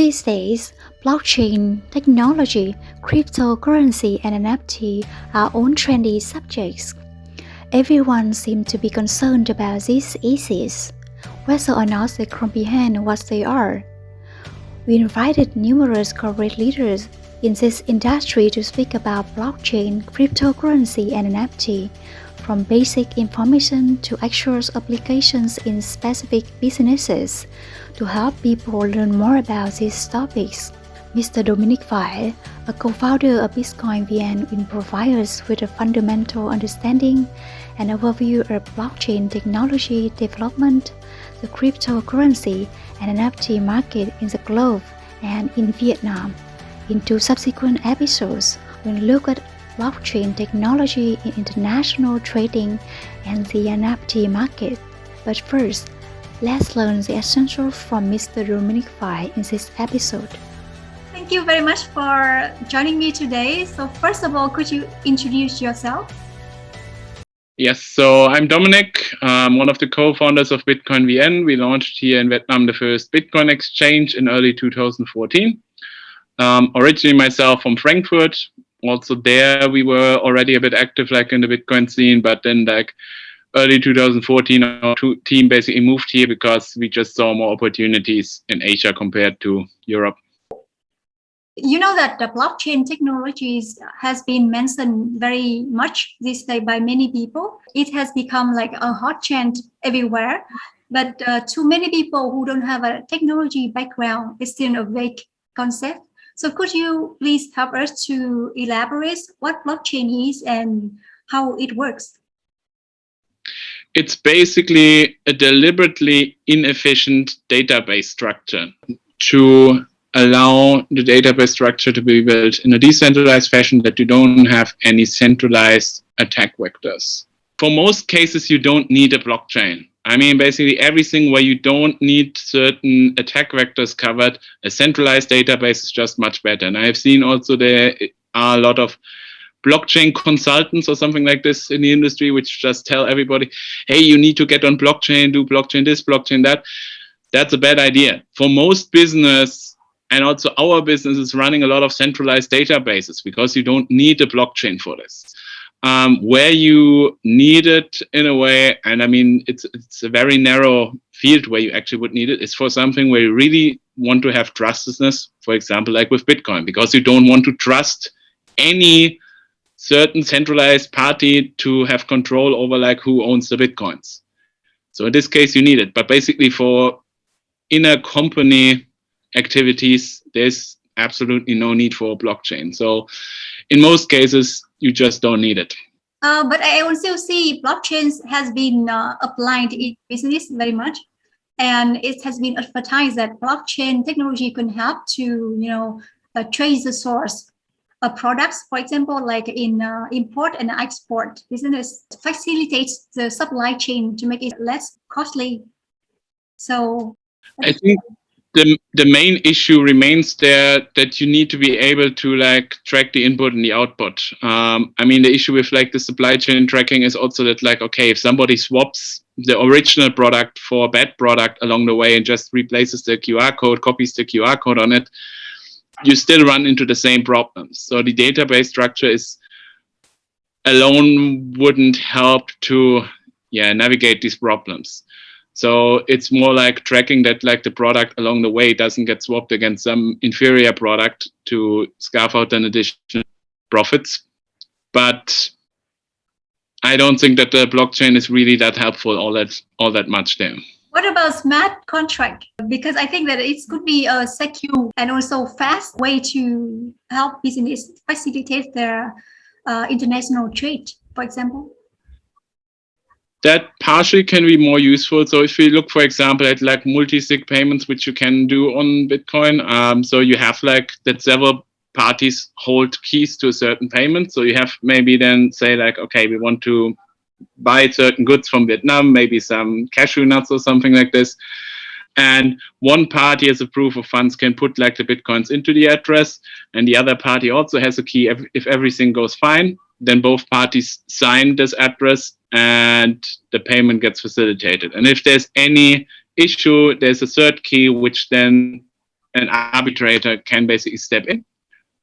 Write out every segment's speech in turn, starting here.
These days, blockchain, technology, cryptocurrency, and NFT are all trendy subjects. Everyone seems to be concerned about these issues, whether or not they comprehend what they are. We invited numerous corporate leaders in this industry to speak about blockchain, cryptocurrency, and NFT, from basic information to actual applications in specific businesses, to help people learn more about these topics. Mr. Dominic Weil, a co-founder of Bitcoin VN, will provide us with a fundamental understanding and overview of blockchain technology development, the cryptocurrency and NFT market in the globe and in Vietnam. In two subsequent episodes, we'll look at blockchain technology in international trading and the NFT market. But first, let's learn the essentials from Mr. Dominic Weil in this episode. Thank you very much for joining me today. So first of all, could you introduce yourself? Yes, so I'm Dominic. I'm one of the co-founders of Bitcoin VN. We launched here in Vietnam the first Bitcoin exchange in early 2014. Originally myself from Frankfurt. Also there we were already a bit active in the Bitcoin scene, but then early 2014 our team basically moved here because we just saw more opportunities in Asia compared to Europe. You know that the blockchain technologies has been mentioned very much this day by many people. It has become like a hot trend everywhere, but to many people who don't have a technology background, it's still a vague concept. So could you please help us to elaborate what blockchain is and how it works? It's basically a deliberately inefficient database structure to allow the database structure to be built in a decentralized fashion that you don't have any centralized attack vectors. For most cases, you don't need a blockchain. I mean, basically everything where you don't need certain attack vectors covered, a centralized database is just much better. And I've seen also there are a lot of blockchain consultants or something like this in the industry, which just tell everybody, hey, you need to get on blockchain, do blockchain this, blockchain that. That's a bad idea. For most business, and also our business is running a lot of centralized databases because you don't need a blockchain for this. Where you need it in a way, and I mean, it's a very narrow field where you actually would need it, is for something where you really want to have trustlessness, for example, like with Bitcoin, because you don't want to trust any certain centralized party to have control over who owns the Bitcoins. So in this case, you need it. But basically for inner company activities, there's absolutely no need for a blockchain. So in most cases, you just don't need it. But I also see blockchains has been applied in business very much. And it has been advertised that blockchain technology can help to, trace the source of products. For example, like in import and export business, facilitates the supply chain to make it less costly. So I think the main issue remains there that you need to be able to track the input and the output. I mean, the issue with the supply chain tracking is also that okay, if somebody swaps the original product for a bad product along the way and just replaces the QR code, copies the QR code on it, you still run into the same problems. So the database structure alone wouldn't help to navigate these problems. So it's more like tracking that the product along the way doesn't get swapped against some inferior product to scarf out an additional profits. But I don't think that the blockchain is really that helpful all that much there. What about smart contract? Because I think that it could be a secure and also fast way to help business facilitate their international trade, for example. That partially can be more useful. So if you look, for example, at multi-sig payments, which you can do on Bitcoin, so you have that several parties hold keys to a certain payment. So you have maybe then say okay, we want to buy certain goods from Vietnam, maybe some cashew nuts or something like this. And one party as a proof of funds can put the Bitcoins into the address, and the other party also has a key. If everything goes fine, then both parties sign this address and the payment gets facilitated. And if there's any issue, there's a third key which then an arbitrator can basically step in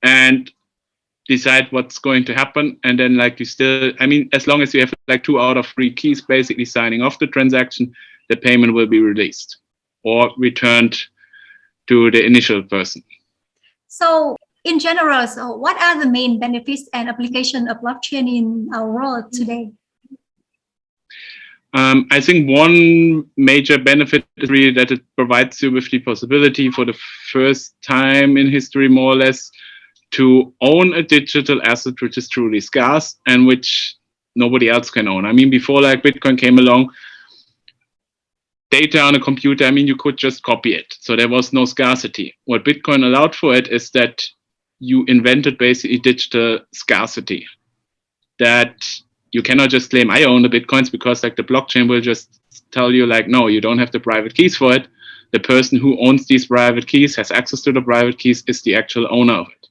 and decide what's going to happen. And then like you still, I mean, as long as you have like 2 out of 3 keys basically signing off the transaction, the payment will be released or returned to the initial person. So in general, so what are the main benefits and application of blockchain in our world today? I think one major benefit is really that it provides you with the possibility for the first time in history, more or less, to own a digital asset which is truly scarce and which nobody else can own. I mean, before like Bitcoin came along, data on a computer, I mean, you could just copy it. So there was no scarcity. What Bitcoin allowed for it is that you invented basically digital scarcity. That you cannot just claim I own the Bitcoins, because like the blockchain will just tell you like, no, you don't have the private keys for it. The person who owns these private keys, has access to the private keys, is the actual owner of it.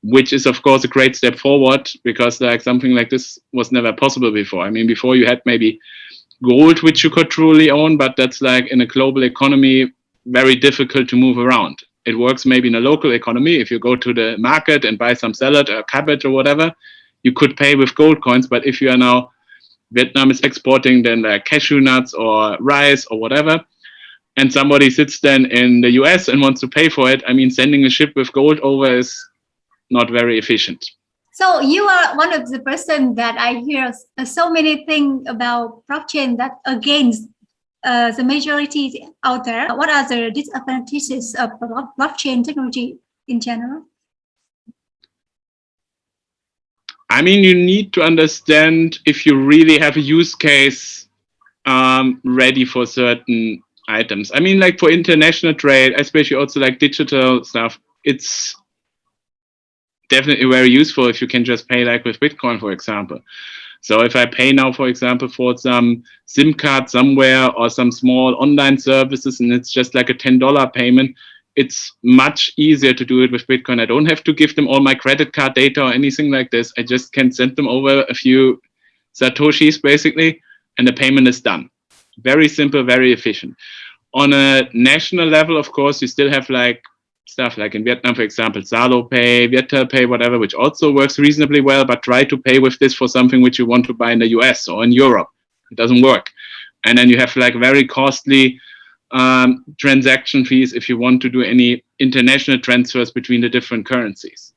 Which is of course a great step forward, because like something like this was never possible before. I mean, before you had maybe gold which you could truly own, but that's like in a global economy very difficult to move around. It works maybe in a local economy. If you go to the market and buy some salad or cabbage or whatever, you could pay with gold coins. But if you are now, Vietnam is exporting then like cashew nuts or rice or whatever, and somebody sits then in the US and wants to pay for it, I mean, sending a ship with gold over is not very efficient. So you are one of the person that I hear so many things about blockchain that against the majority out there. What are the disadvantages of blockchain technology in general? I mean, you need to understand if you really have a use case ready for certain items. I mean, like for international trade, especially also like digital stuff, it's definitely very useful if you can just pay like with Bitcoin, for example. So if I pay now, for example, for some SIM card somewhere or some small online services, and it's just like a $10 payment, it's much easier to do it with Bitcoin. I don't have to give them all my credit card data or anything like this. I just can send them over a few Satoshis basically, and the payment is done. Very simple, very efficient. On a national level, of course, you still have like stuff like in Vietnam, for example, ZaloPay, VietelPay, whatever, which also works reasonably well, but try to pay with this for something which you want to buy in the US or in Europe. It doesn't work. And then you have like very costly transaction fees if you want to do any international transfers between the different currencies.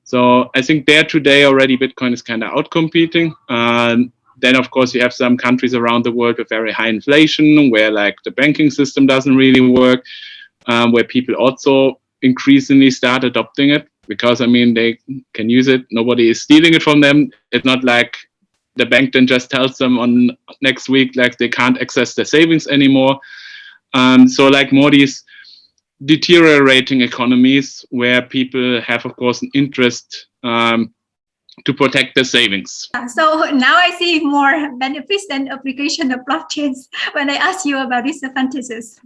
So I think there today already Bitcoin is kind of outcompeting. Then of course you have some countries around the world with very high inflation, where like the banking system doesn't really work, where people also increasingly start adopting it, because I mean they can use it, nobody is stealing it from them. It's not like the bank then just tells them on next week like they can't access their savings anymore. So like more these deteriorating economies where people have of course an interest to protect their savings. So now I see more benefits and application of blockchains when I ask you about disadvantages.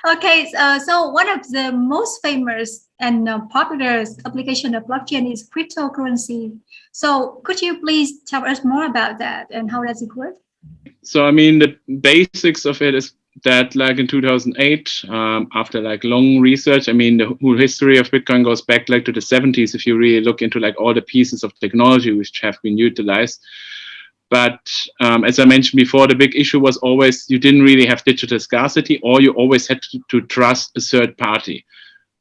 Okay, so one of the most famous and popular application of blockchain is cryptocurrency. So could you please tell us more about that and how does it work? So I mean, the basics of it is that like in 2008, after like long research, I mean, the whole history of Bitcoin goes back like to the 70s if you really look into like all the pieces of technology which have been utilized. But as I mentioned before, the big issue was always you didn't really have digital scarcity, or you always had to trust a third party,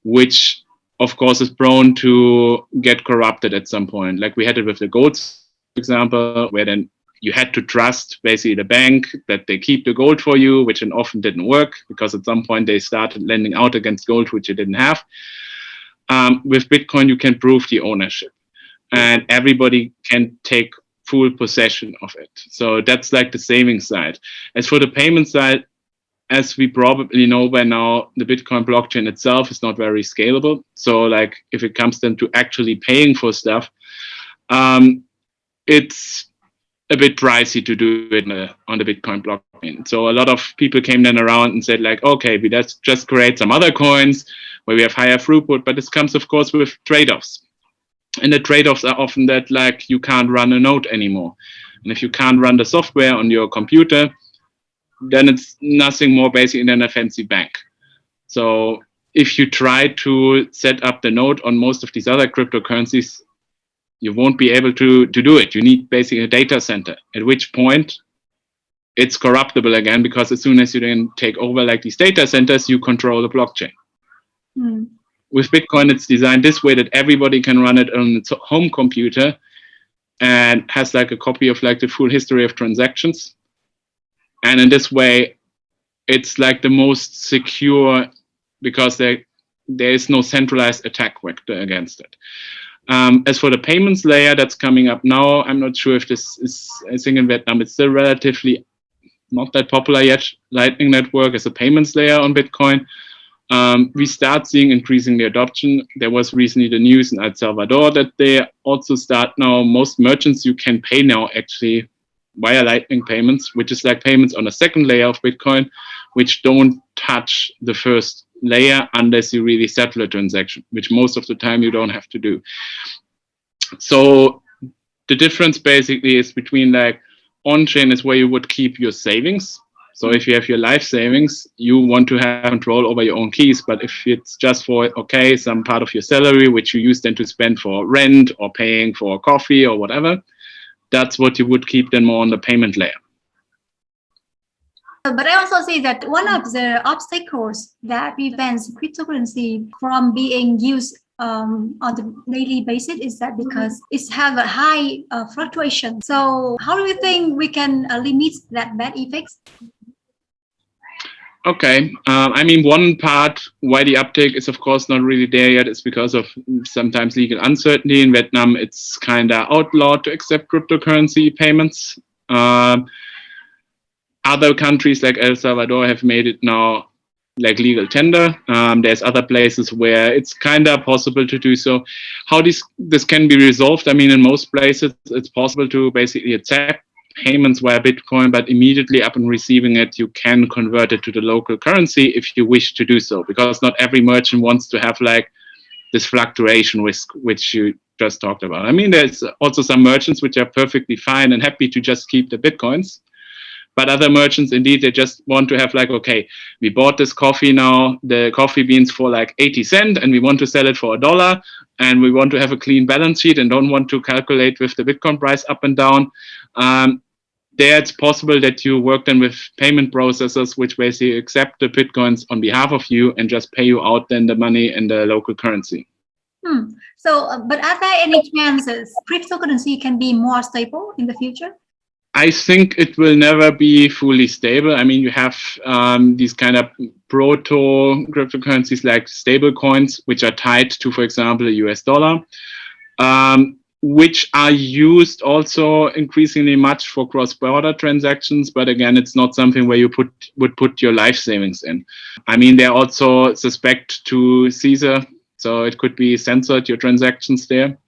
which of course is prone to get corrupted at some point. Like we had it with the gold, for example, where then you had to trust basically the bank that they keep the gold for you, which then often didn't work because at some point they started lending out against gold, which you didn't have. With Bitcoin, you can prove the ownership and everybody can take full possession of it. So that's like the savings side. As for the payment side, as we probably know by now, the Bitcoin blockchain itself is not very scalable. So like if it comes then to actually paying for stuff, it's a bit pricey to do it on the Bitcoin blockchain. So a lot of people came then around and said like, okay, let's just create some other coins where we have higher throughput, but this comes of course with trade-offs. And the trade-offs are often that like you can't run a node anymore. And if you can't run the software on your computer, then it's nothing more basically than a fancy bank. So if you try to set up the node on most of these other cryptocurrencies, you won't be able to do it. You need basically a data center, at which point it's corruptible again, because as soon as you then take over like these data centers, you control the blockchain. With Bitcoin, it's designed this way that everybody can run it on its home computer and has like a copy of like the full history of transactions. And in this way, it's like the most secure, because there is no centralized attack vector against it. As for the payments layer that's coming up now, I'm not sure if this is, I think in Vietnam, it's still relatively not that popular yet. Lightning Network as a payments layer on Bitcoin. We start seeing increasingly adoption. There was recently the news in El Salvador that they also start now, most merchants you can pay now actually via Lightning payments, which is like payments on a second layer of Bitcoin, which don't touch the first layer unless you really settle a transaction, which most of the time you don't have to do. So the difference basically is between like on-chain is where you would keep your savings. So if you have your life savings, you want to have control over your own keys. But if it's just for, okay, some part of your salary, which you use then to spend for rent or paying for coffee or whatever, that's what you would keep then more on the payment layer. But I also see that one of the obstacles that prevents cryptocurrency from being used on the daily basis is that because it's have a high fluctuation. So how do you think we can limit that bad effects? Okay, I mean, one part why the uptake is of course not really there yet is because of sometimes legal uncertainty. In Vietnam, it's kind of outlawed to accept cryptocurrency payments. Other countries like El Salvador have made it now like legal tender. There's other places where it's kind of possible to do so. How this can be resolved? I mean, in most places, it's possible to basically accept payments via Bitcoin, but immediately upon receiving it, you can convert it to the local currency if you wish to do so, because not every merchant wants to have like this fluctuation risk, which you just talked about. I mean, there's also some merchants which are perfectly fine and happy to just keep the Bitcoins. But other merchants, indeed, they just want to have like, okay, we bought this coffee now, the coffee beans for like 80 cents, and we want to sell it for $1, and we want to have a clean balance sheet and don't want to calculate with the Bitcoin price up and down. There it's possible that you work then with payment processors, which basically accept the Bitcoins on behalf of you and just pay you out then the money in the local currency. So, but are there any chances cryptocurrency can be more stable in the future? I think it will never be fully stable. I mean, you have these kind of proto cryptocurrencies like stable coins, which are tied to, for example, the US dollar, which are used also increasingly much for cross-border transactions. But again, it's not something where you would put your life savings in. I mean, they're also suspect to Caesar, so it could be censored your transactions there.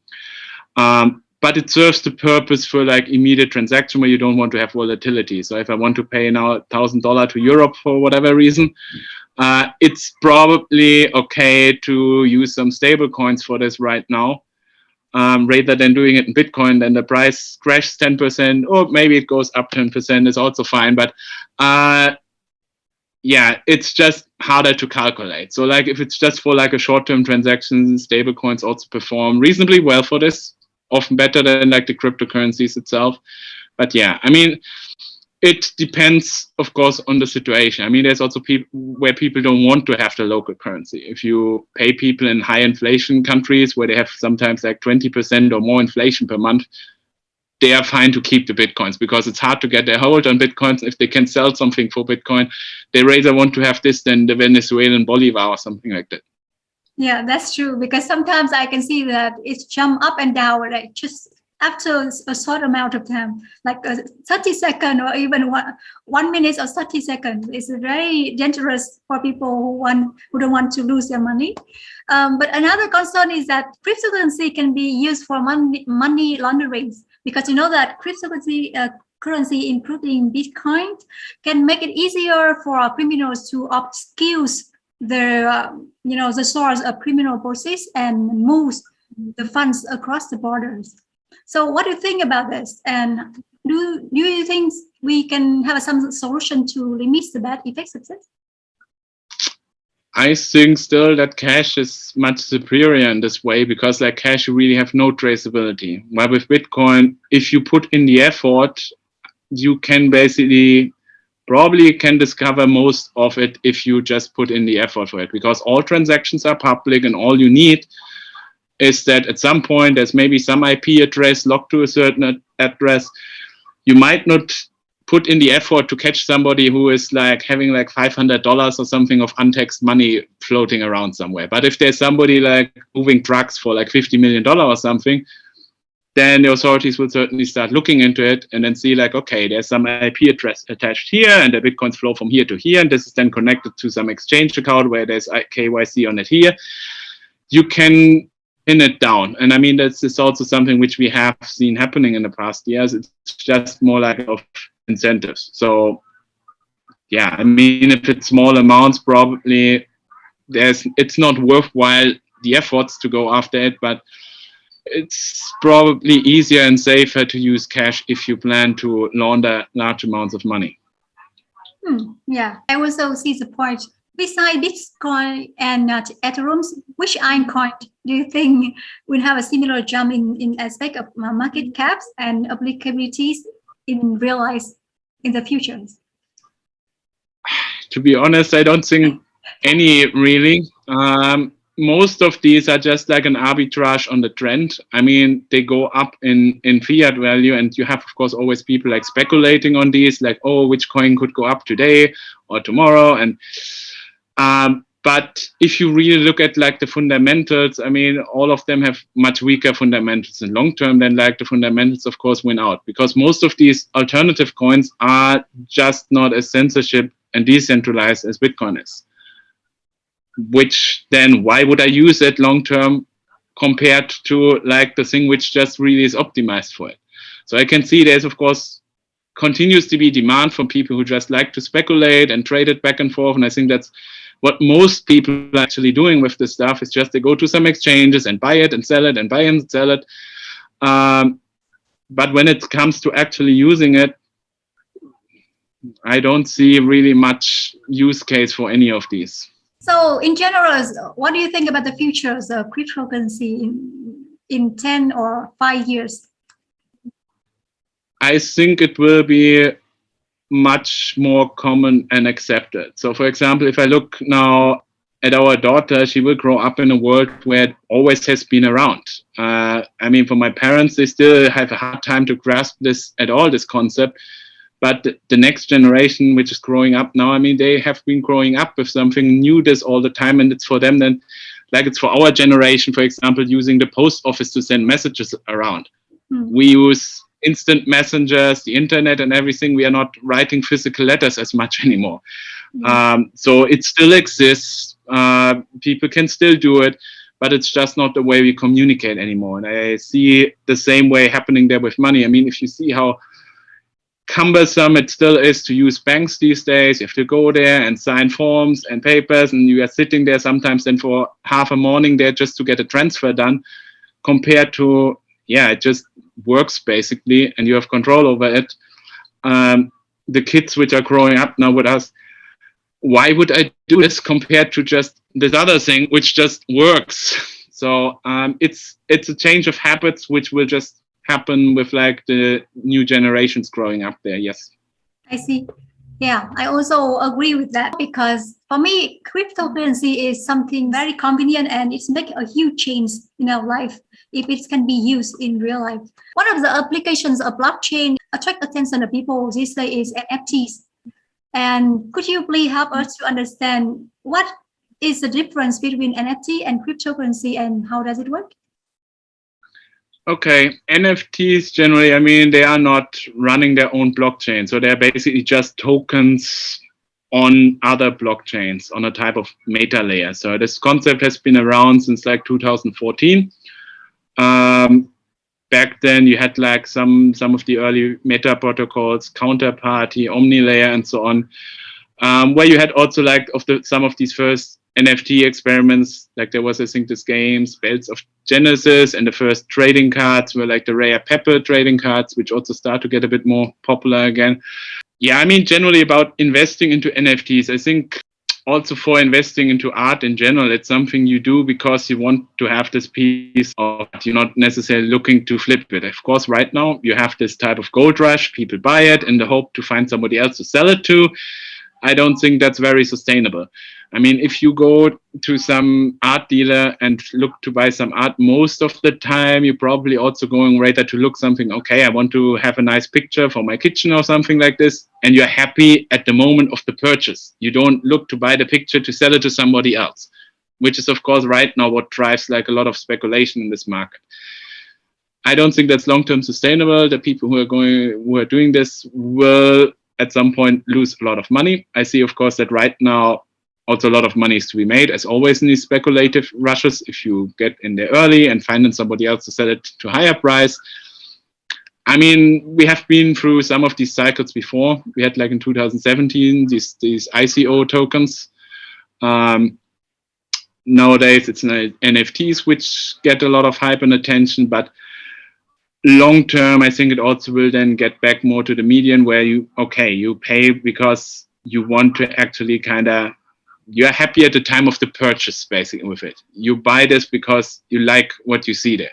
But it serves the purpose for like immediate transaction where you don't want to have volatility. So if I want to pay now $1,000 to Europe for whatever reason, it's probably okay to use some stable coins for this right now, rather than doing it in Bitcoin. Then the price crashes 10%, or maybe it goes up 10%, is also fine. But yeah, it's just harder to calculate. So like if it's just for like a short-term transaction, stable coins also perform reasonably well for this. Often better than like the cryptocurrencies itself. But yeah, I mean, it depends, of course, on the situation. I mean, there's also people where people don't want to have the local currency. If you pay people in high inflation countries where they have sometimes like 20% or more inflation per month, they are fine to keep the Bitcoins because it's hard to get their hold on Bitcoins. If they can sell something for Bitcoin, they rather want to have this than the Venezuelan Bolivar or something like that. Yeah, that's true, because sometimes I can see that it's jump up and down, like just after a short amount of time, like 30 seconds or even 1 minute or 30 seconds. It's very dangerous for people who don't want to lose their money. But another concern is that cryptocurrency can be used for money laundering, because you know that cryptocurrency currency, including Bitcoin, can make it easier for criminals to obscure the source of criminal process and move the funds across the borders. So what do you think about this? And do you think we can have some solution to limit the bad effects of this? I think still that cash is much superior in this way because like cash, you really have no traceability. While with Bitcoin, if you put in the effort, you can basically probably can discover most of it if you just put in the effort for it, because all transactions are public and all you need is that at some point there's maybe some IP address locked to a certain address. You might not put in the effort to catch somebody who is like having like $500 or something of untaxed money floating around somewhere. But if there's somebody like moving drugs for like $50 million or something, then the authorities will certainly start looking into it and then see like, okay, there's some IP address attached here and the Bitcoins flow from here to here. And this is then connected to some exchange account where there's KYC on it here. You can pin it down. And I mean, that's also something which we have seen happening in the past years. It's just more like of incentives. So yeah, I mean, if it's small amounts, probably it's not worthwhile the efforts to go after it, but it's probably easier and safer to use cash if you plan to launder large amounts of money. Yeah, I also see the point. Besides Bitcoin and Ethereum, which altcoin do you think will have a similar jump in aspect of market caps and applicabilities in real life in the future? To be honest, I don't think any really. Most of these are just like an arbitrage on the trend. I mean, they go up in fiat value, and you have, of course, always people like speculating on these, like, oh, which coin could go up today or tomorrow. And but if you really look at like the fundamentals, I mean, all of them have much weaker fundamentals in long term than like the fundamentals, of course, win out, because most of these alternative coins are just not as censorship and decentralized as Bitcoin is. Which then, why would I use it long term compared to like the thing which just really is optimized for it? So I can see there's, of course, continues to be demand from people who just like to speculate and trade it back and forth. And I think that's what most people are actually doing with this stuff, is just they go to some exchanges and buy it and sell it and buy and sell it. But when it comes to actually using it, I don't see really much use case for any of these. So in general, what do you think about the future of cryptocurrency in 10 or 5 years? I think it will be much more common and accepted. So for example, if I look now at our daughter, she will grow up in a world where it always has been around. I mean, for my parents, they still have a hard time to grasp this at all, this concept. But the next generation, which is growing up now, I mean, they have been growing up with something new this all the time. And it's for them then, like it's for our generation, for example, using the post office to send messages around. We use instant messengers, the internet and everything. We are not writing physical letters as much anymore. So it still exists. People can still do it, but it's just not the way we communicate anymore. And I see the same way happening there with money. I mean, if you see how cumbersome it still is to use banks these days, you have to go there and sign forms and papers, and you are sitting there sometimes then for half a morning there just to get a transfer done, compared to, yeah, it just works basically and you have control over it. The kids which are growing up now with us, why would I do this compared to just this other thing which just works? So it's a change of habits which will just happen with like the new generations growing up there. Yes, I see. Yeah, I also agree with that, because for me, cryptocurrency is something very convenient and it's making a huge change in our life if it can be used in real life. One of the applications of blockchain attract attention of people these days is NFTs. And could you please help us to understand what is the difference between NFT and cryptocurrency and how does it work? Okay, NFTs generally, I mean, they are not running their own blockchain. So they're basically just tokens on other blockchains on a type of meta layer. So this concept has been around since like 2014. Back then you had like some of the early meta protocols, Counterparty, OmniLayer, and so on, where you had also like some of these first NFT experiments. Like there was, I think, this game Spells of Genesis, and the first trading cards were like the Rare Pepper trading cards, which also start to get a bit more popular again. Yeah, I mean, generally about investing into NFTs, I think also for investing into art in general. It's something you do because you want to have this piece of art. You're not necessarily looking to flip it. Of course, right now you have this type of gold rush. People buy it in the hope to find somebody else to sell it to. I don't think that's very sustainable. I mean, if you go to some art dealer and look to buy some art, most of the time you're probably also going right there to look something, okay, I want to have a nice picture for my kitchen or something like this, and you're happy at the moment of the purchase. You don't look to buy the picture to sell it to somebody else, which is of course right now what drives like a lot of speculation in this market. I don't think that's long-term sustainable. The people who are doing this will at some point lose a lot of money. I see, of course, that right now also a lot of money is to be made, as always in these speculative rushes. If you get in there early and find somebody else to sell it to a higher price. I mean, we have been through some of these cycles before. We had like in 2017, these ICO tokens. Nowadays, it's NFTs, which get a lot of hype and attention, but long term, I think it also will then get back more to the median where you pay because you want to actually you're happy at the time of the purchase, basically, with it. You buy this because you like what you see there.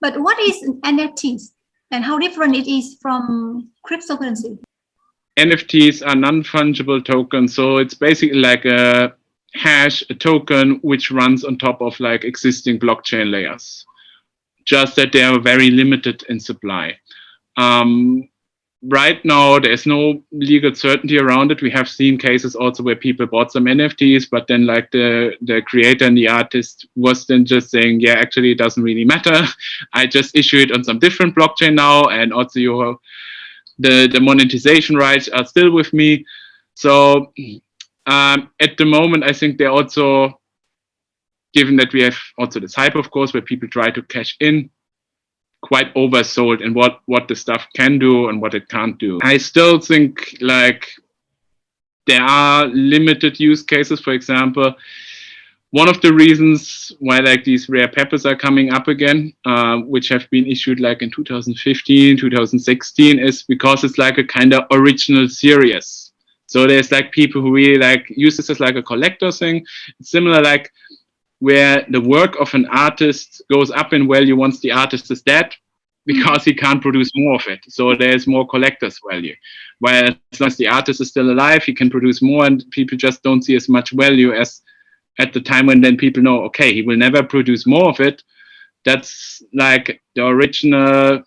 But what is NFTs and how different it is from cryptocurrency? NFTs are non-fungible tokens. So it's basically like a hash, a token, which runs on top of like existing blockchain layers. Just that they are very limited in supply. Right now, there's no legal certainty around it. We have seen cases also where people bought some NFTs, but then like the creator and the artist was then just saying, yeah, actually it doesn't really matter. I just issue it on some different blockchain now, and also the monetization rights are still with me. So at the moment, I think they're also, given that we have also this hype, of course, where people try to cash in, quite oversold in what the stuff can do and what it can't do. I still think like there are limited use cases. For example, one of the reasons why like these rare peppers are coming up again, which have been issued like in 2015, 2016, is because it's like a kind of original series. So there's like people who really like use this as like a collector thing. It's similar like where the work of an artist goes up in value once the artist is dead because he can't produce more of it. So there's more collector's value. While as long as the artist is still alive, he can produce more and people just don't see as much value as at the time when then people know, okay, he will never produce more of it. That's like the original,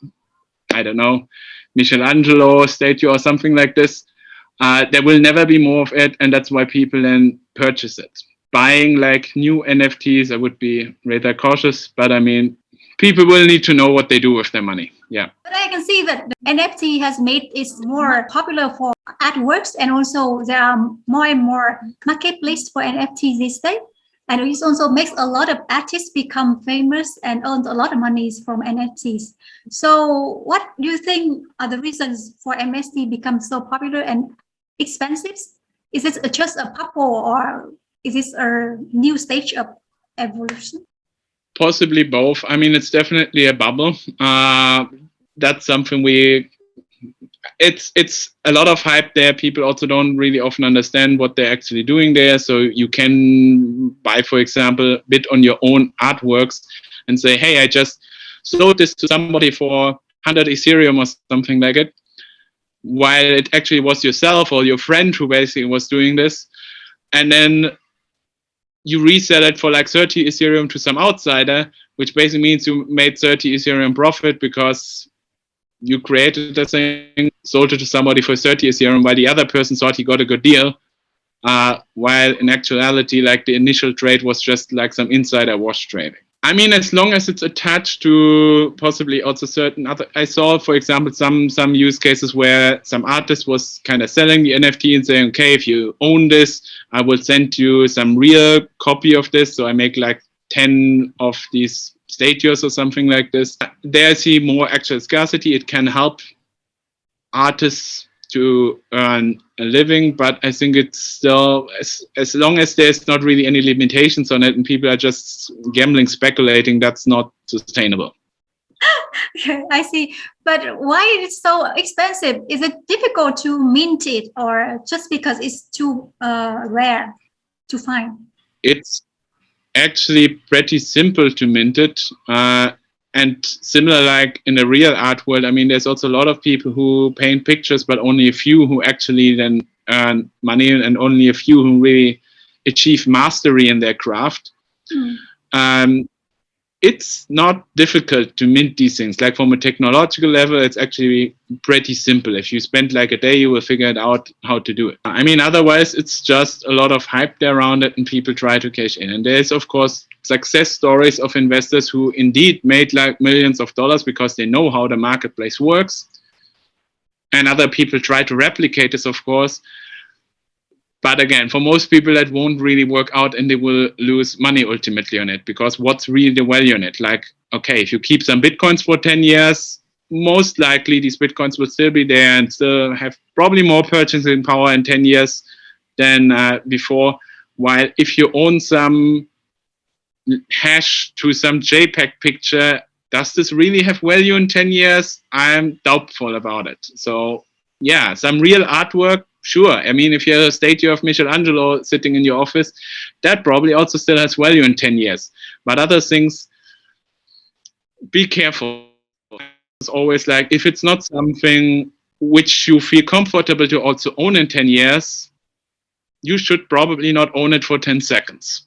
I don't know, Michelangelo statue or something like this. There will never be more of it, and that's why people then purchase it. Buying like new NFTs, I would be rather cautious, but I mean, people will need to know what they do with their money. Yeah. But I can see that the NFT has made it more popular for artworks, and also there are more and more marketplaces for NFTs these days. And it also makes a lot of artists become famous and earn a lot of money from NFTs. So what do you think are the reasons for NFT become so popular and expensive? Is it just a bubble, or is this a new stage of evolution? Possibly both. I mean, it's definitely a bubble. That's something it's a lot of hype there. People also don't really often understand what they're actually doing there. So you can buy, for example, bid on your own artworks and say, hey, I just sold this to somebody for 100 Ethereum or something like it, while it actually was yourself or your friend who basically was doing this. And then you resell it for like 30 Ethereum to some outsider, which basically means you made 30 Ethereum profit because you created the thing, sold it to somebody for 30 Ethereum, while the other person thought he got a good deal. While in actuality, like the initial trade was just like some insider wash trading. I mean, as long as it's attached to possibly also certain other, I saw, for example, some use cases where some artist was kind of selling the NFT and saying, okay, if you own this, I will send you some real copy of this. So I make like 10 of these statues or something like this. There I see more actual scarcity. It can help artists to earn a living, but I think it's still, as long as there's not really any limitations on it and people are just gambling, speculating, that's not sustainable. I see. But why is it so expensive? Is it difficult to mint it, or just because it's too rare? to find? It's actually pretty simple to mint it. And similar like in the real art world, I mean, there's also a lot of people who paint pictures, but only a few who actually then earn money, and only a few who really achieve mastery in their craft. It's not difficult to mint these things. Like from a technological level, it's actually pretty simple. If you spend like a day, you will figure it out how to do it. I mean, otherwise, it's just a lot of hype there around it and people try to cash in. And there's, of course, success stories of investors who indeed made like millions of dollars because they know how the marketplace works. And other people try to replicate this, of course. But again, for most people, that won't really work out and they will lose money ultimately on it, because what's really the value in it? Like, okay, if you keep some Bitcoins for 10 years, most likely these Bitcoins will still be there and still have probably more purchasing power in 10 years than before. While if you own some hash to some JPEG picture, does this really have value in 10 years? I'm doubtful about it. So yeah, some real artwork, sure. I mean, if you have a statue of Michelangelo sitting in your office, that probably also still has value in 10 years. But other things, be careful. It's always like, if it's not something which you feel comfortable to also own in 10 years, you should probably not own it for 10 seconds.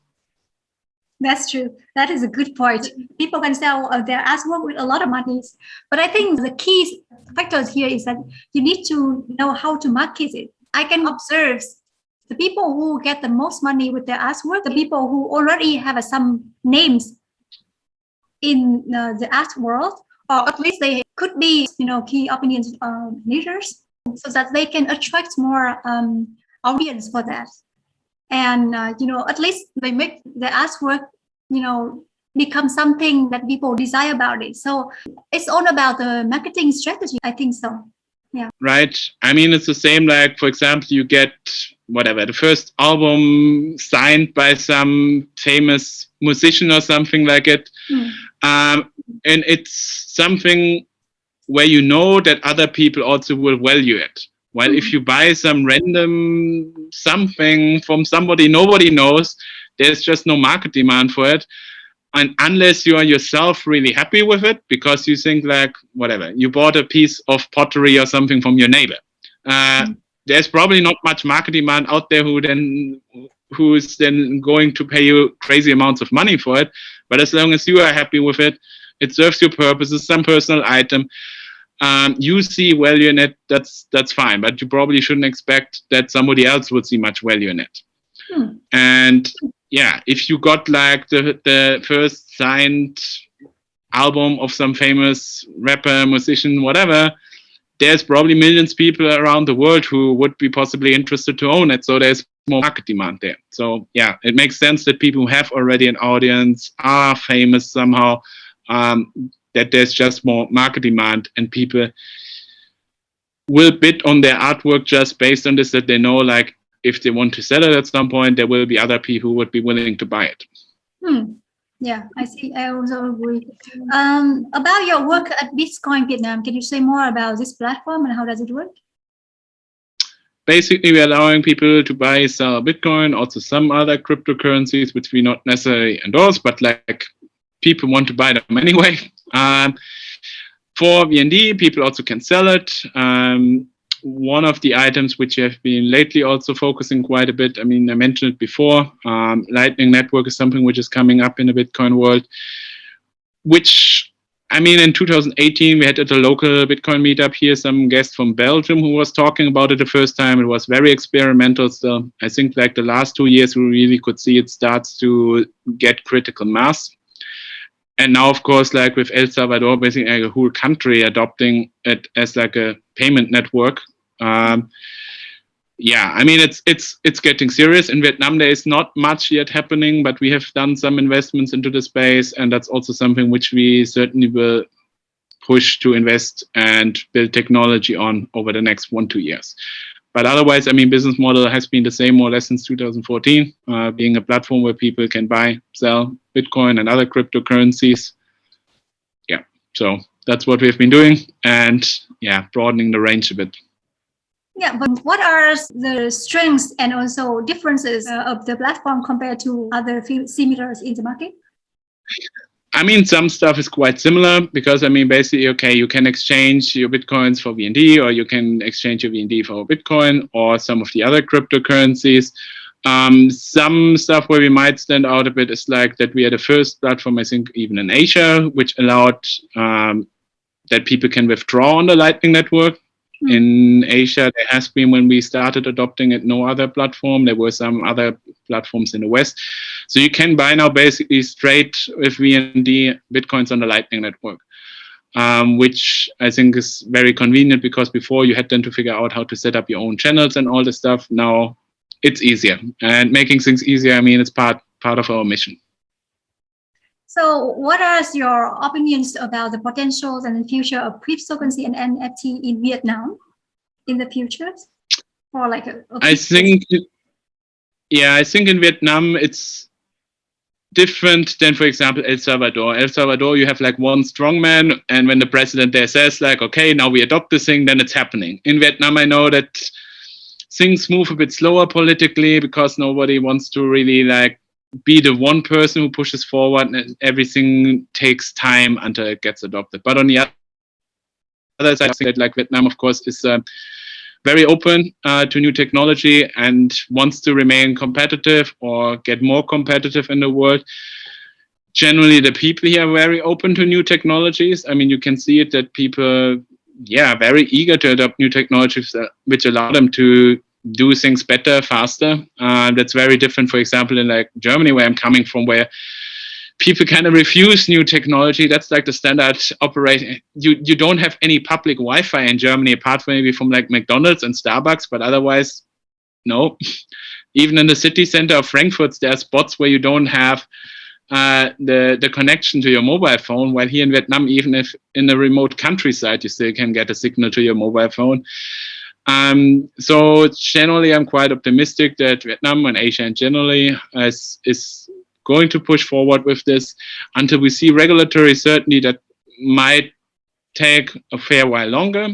That's true. That is a good point. People can sell their artwork with a lot of money. But I think the key factors here is that you need to know how to market it. I can observe the people who get the most money with their artwork, the people who already have some names in the art world, or at least they could be, key opinion leaders, so that they can attract more audience for that. And, at least they make the artwork, become something that people desire about it. So it's all about the marketing strategy. I think so. Yeah. Right. I mean, it's the same like, for example, you get whatever, the first album signed by some famous musician or something like it. And it's something where you know that other people also will value it. While if you buy some random something from somebody nobody knows, there's just no market demand for it. And unless you are yourself really happy with it, because you think like, whatever, you bought a piece of pottery or something from your neighbor, there's probably not much market demand out there who's then going to pay you crazy amounts of money for it. But as long as you are happy with it, it serves your purposes, some personal item, you see value in it, that's fine. But you probably shouldn't expect that somebody else would see much value in it. And yeah, if you got like the first signed album of some famous rapper, musician, whatever, there's probably millions of people around the world who would be possibly interested to own it. So there's more market demand there. So yeah, it makes sense that people who have already an audience are famous somehow, that there's just more market demand, and people will bid on their artwork just based on this, that they know like if they want to sell it at some point, there will be other people who would be willing to buy it. Yeah, I see. I also agree. About your work at Bitcoin Vietnam, can you say more about this platform and how does it work? Basically, we're allowing people to buy, sell Bitcoin, also some other cryptocurrencies, which we not necessarily endorse, but like people want to buy them anyway. For VND, people also can sell it. One of the items which have been lately also focusing quite a bit, I mean, I mentioned it before, Lightning Network is something which is coming up in the Bitcoin world, which, I mean, in 2018, we had at a local Bitcoin meetup here some guest from Belgium who was talking about it the first time. It was very experimental still. I think like the last 2 years, we really could see it starts to get critical mass. And now, of course, like with El Salvador, basically like a whole country adopting it as like a payment network. Yeah, I mean, it's getting serious. In Vietnam, there is not much yet happening, but we have done some investments into the space, and that's also something which we certainly will push to invest and build technology on over the next 1-2 years. But otherwise, I mean, business model has been the same more or less since 2014, being a platform where people can buy, sell Bitcoin and other cryptocurrencies. Yeah, so that's what we've been doing, and yeah, broadening the range a bit. Yeah, but what are the strengths and also differences of the platform compared to other similars in the market? I mean, some stuff is quite similar because, I mean, basically, okay, you can exchange your Bitcoins for VND, or you can exchange your VND for Bitcoin or some of the other cryptocurrencies. Some stuff where we might stand out a bit is like that we are the first platform, I think, even in Asia, which allowed that people can withdraw on the Lightning Network. In Asia, there has been, when we started adopting it, no other platform. There were some other platforms in the West. So you can buy now basically straight with VND Bitcoins on the Lightning Network, which I think is very convenient, because before you had then to figure out how to set up your own channels and all this stuff. Now it's easier, and making things easier, I mean, it's part of our mission. So what are your opinions about the potentials and the future of cryptocurrency and NFT in Vietnam in the future? Or like I think in Vietnam it's different than, for example, El Salvador. El Salvador, you have like one strongman, and when the president there says like, okay, now we adopt this thing, then it's happening. In Vietnam, I know that things move a bit slower politically, because nobody wants to really like be the one person who pushes forward, and everything takes time until it gets adopted. But on the other side, I think that like Vietnam, of course, is very open to new technology and wants to remain competitive or get more competitive in the world. Generally, the people here are very open to new technologies. I mean, you can see it that people, are very eager to adopt new technologies which allow them to do things better, faster. That's very different, for example, in like Germany, where I'm coming from, where people kind of refuse new technology. That's like the standard operating. You don't have any public Wi-Fi in Germany, apart from maybe from like McDonald's and Starbucks, but otherwise, no. Even in the city center of Frankfurt, there are spots where you don't have the connection to your mobile phone, while here in Vietnam, even if in the remote countryside, you still can get a signal to your mobile phone. So generally, I'm quite optimistic that Vietnam and Asia in generally is going to push forward with this until we see regulatory certainty. That might take a fair while longer.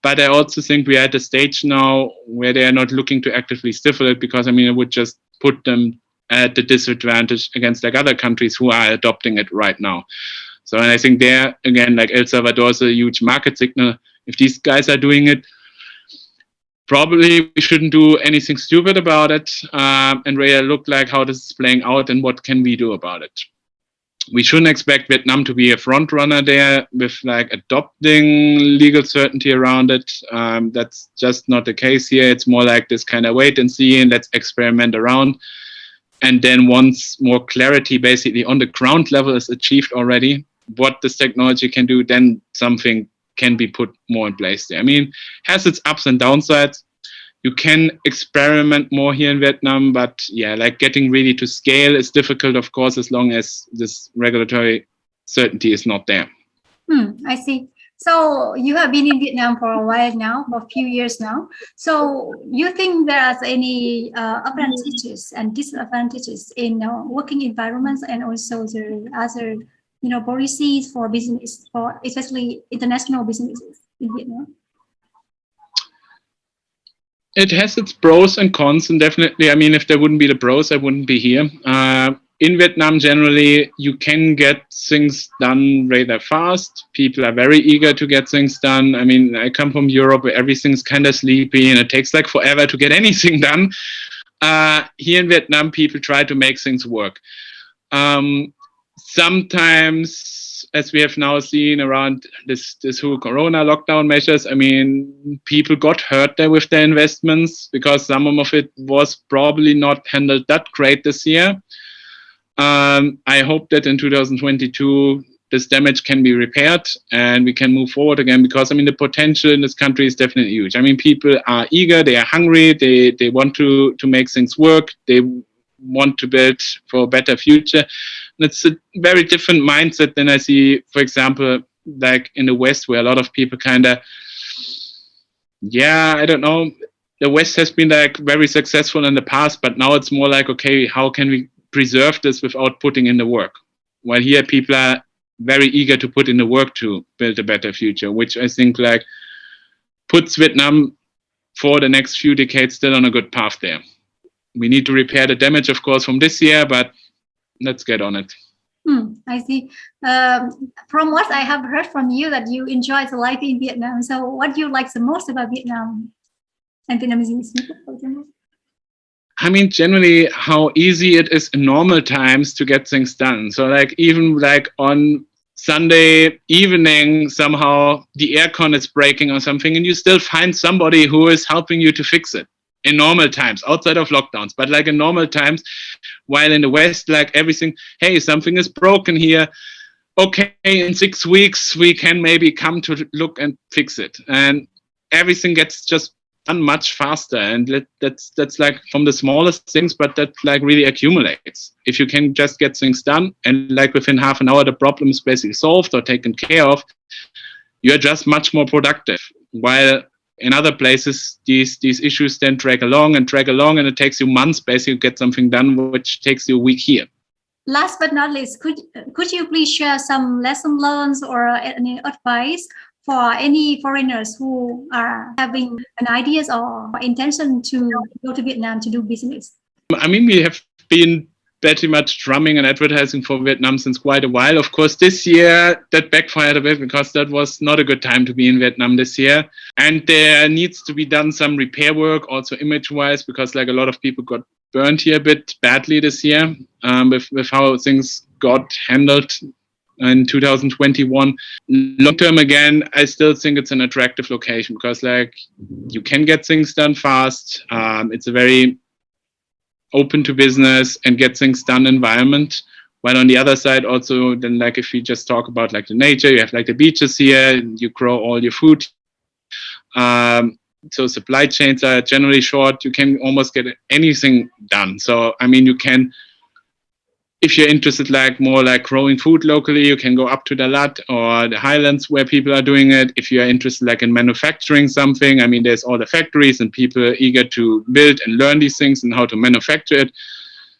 But I also think we are at a stage now where they are not looking to actively stifle it, because, I mean, it would just put them at the disadvantage against like other countries who are adopting it right now. So, and I think there, again, like El Salvador is a huge market signal. If these guys are doing it, probably we shouldn't do anything stupid about it, and really look like how this is playing out and what can we do about it. We shouldn't expect Vietnam to be a front runner there with like adopting legal certainty around it. That's just not the case here. It's more like this kind of wait and see and let's experiment around. And then once more clarity basically on the ground level is achieved already, what this technology can do, then something can be put more in place there. I mean, has its ups and downsides. You can experiment more here in Vietnam, but like getting really to scale is difficult, of course, as long as this regulatory certainty is not there. I see. So you have been in Vietnam for a while now, for a few years now. So you think there's any advantages and disadvantages in working environments and also the other policies for business, for especially international businesses in Vietnam? It has its pros and cons, and definitely, I mean, if there wouldn't be the pros, I wouldn't be here. In Vietnam, generally, you can get things done rather fast. People are very eager to get things done. I mean, I come from Europe where everything's kind of sleepy and it takes like forever to get anything done. Here in Vietnam, people try to make things work. Sometimes, as we have now seen around this whole Corona lockdown measures, I mean, people got hurt there with their investments because some of it was probably not handled that great this year. I hope that in 2022, this damage can be repaired and we can move forward again, because, I mean, the potential in this country is definitely huge. I mean, people are eager, they are hungry, they want to make things work, they want to build for a better future. And it's a very different mindset than I see, for example, like in the West, where a lot of people kind of, I don't know, the West has been like very successful in the past, but now it's more like, okay, how can we preserve this without putting in the work? While here people are very eager to put in the work to build a better future, which I think like puts Vietnam for the next few decades still on a good path there. We need to repair the damage, of course, from this year, but let's get on it. I see. From what I have heard from you, that you enjoy the life in Vietnam. So what do you like the most about Vietnam and Vietnamese people, for example? I mean, generally, how easy it is in normal times to get things done. So, like, even like on Sunday evening, somehow the aircon is breaking or something, and you still find somebody who is helping you to fix it in normal times, outside of lockdowns. But like in normal times, while in the West, like everything, hey, something is broken here. Okay, in 6 weeks, we can maybe come to look and fix it. And everything gets just done much faster. And that's like from the smallest things, but that like really accumulates. If you can just get things done and like within half an hour, the problem is basically solved or taken care of, you're just much more productive. While in other places, these issues then drag along, and it takes you months basically to get something done, which takes you a week here. Last but not least, could you please share some lesson learned or any advice for any foreigners who are having an ideas or intention to go to Vietnam to do business? I mean, we have been pretty much drumming and advertising for Vietnam since quite a while. Of course, this year that backfired a bit because that was not a good time to be in Vietnam this year. And there needs to be done some repair work, also image-wise, because like a lot of people got burned here a bit badly this year with how things got handled in 2021. Long term, again, I still think it's an attractive location because like you can get things done fast. It's a very open to business and get things done environment. While on the other side also, then like if you just talk about like the nature, you have like the beaches here, you grow all your food. So supply chains are generally short. You can almost get anything done. So I mean, you can, if you're interested like more like growing food locally, you can go up to the Lat or the Highlands where people are doing it. If you're interested like in manufacturing something, I mean, there's all the factories and people eager to build and learn these things and how to manufacture it.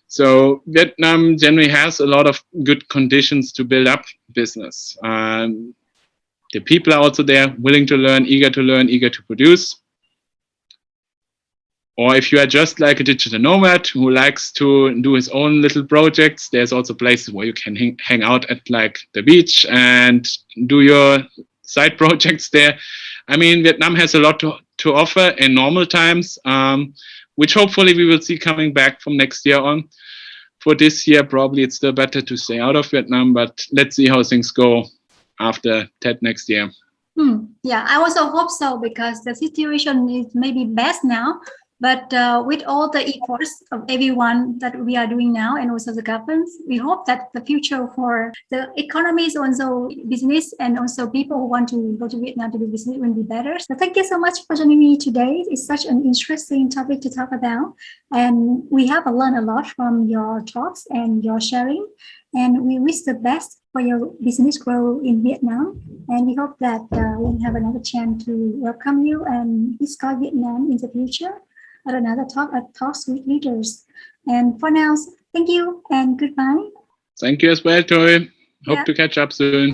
So Vietnam generally has a lot of good conditions to build up business. The people are also there, willing to learn, eager to produce. Or if you are just like a digital nomad who likes to do his own little projects, there's also places where you can hang out at like the beach and do your side projects there. I mean, Vietnam has a lot to offer in normal times, which hopefully we will see coming back from next year on. For this year, probably it's still better to stay out of Vietnam, but let's see how things go after TED next year. Yeah, I also hope so, because the situation is maybe best now. But with all the efforts of everyone that we are doing now, and also the governments, we hope that the future for the economies, also business, and also people who want to go to Vietnam to do business will be better. So thank you so much for joining me today. It's such an interesting topic to talk about. And we have learned a lot from your talks and your sharing. And we wish the best for your business growth in Vietnam. And we hope that we'll have another chance to welcome you and discuss Vietnam in the future at another talks with leaders. And for now, thank you and goodbye. Thank you as well, Tori. Hope to catch up soon.